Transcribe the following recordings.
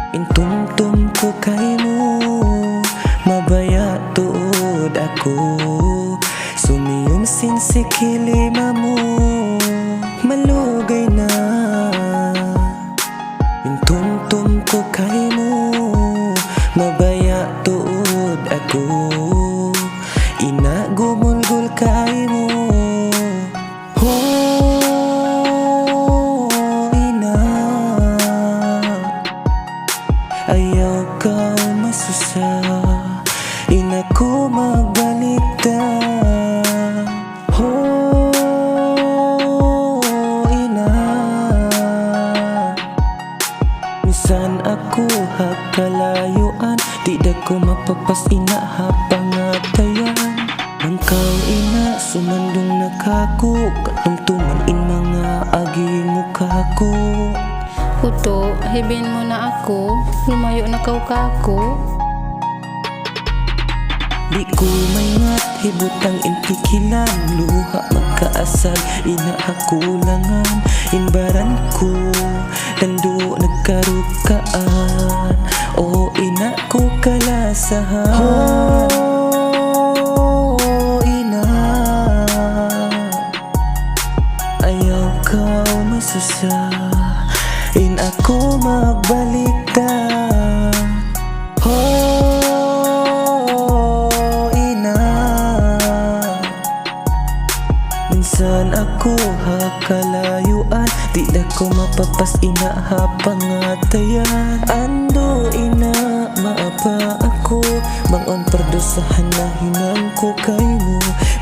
Intumtum ko kay mo, mabaya tuod ako. Sumiyom sinsikilima mo, malugay na. Intumtum ko kay mo, mabaya tuod ako. Inagumulgul kay mo, ayaw ka masusa, ina ko magbalita. Ina, minsan ako hakalayuan, di da ko mapapas ina hapangatayan. Angkaw ina, sumandong nakako, katumtuman in mga agi mukha ko. Puto, hibin mo na ako, lumayo na kako. Di ko maingat, hibutang intikilan, luha magkaasal, ina hakulangan. Inbaran ko, dando nagkarukaan, o ina ko kalasahan. Ina, ayaw ka masusa, in ako magbalita. Ina, minsan ako hakalayuan, di da ko mapapas ina hapangatayan. Ando ina, maapa ako, bangon perdosahan na hinang ko kay mo.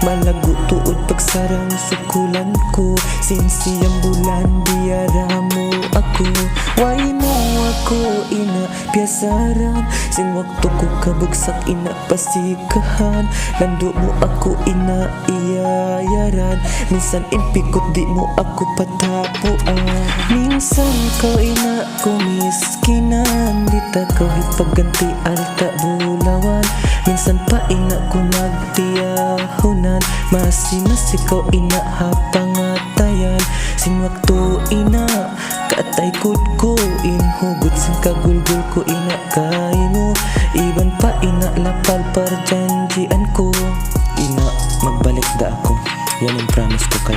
Malago tuod pagsarang sukulan ko, sinsiyang bulan biyara mo ako. Why mo ako ina piyasaran, sin waktu ko kabugsak ina pasikahan. Lando mo ako ina iyayaran, minsan impikot di mo ako patapuan. Minsan ko ina kumiskinan, di ta ko hipaganti alta bulawan. Minsan pa ina ko nagtiyahunan, masikaw ina hapangatayan. Sin waktu ina katay kud ko, inhugot sin kagulgul ko ina kay mo. Iban pa ina lapal parjanjian ko, ina magbalik da ako, yan ang promise ko kay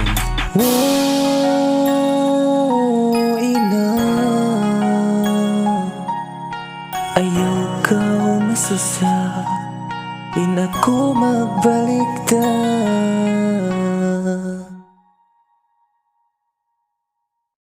mo. Ina, ayaw ka masusa, ina ko magbalik da.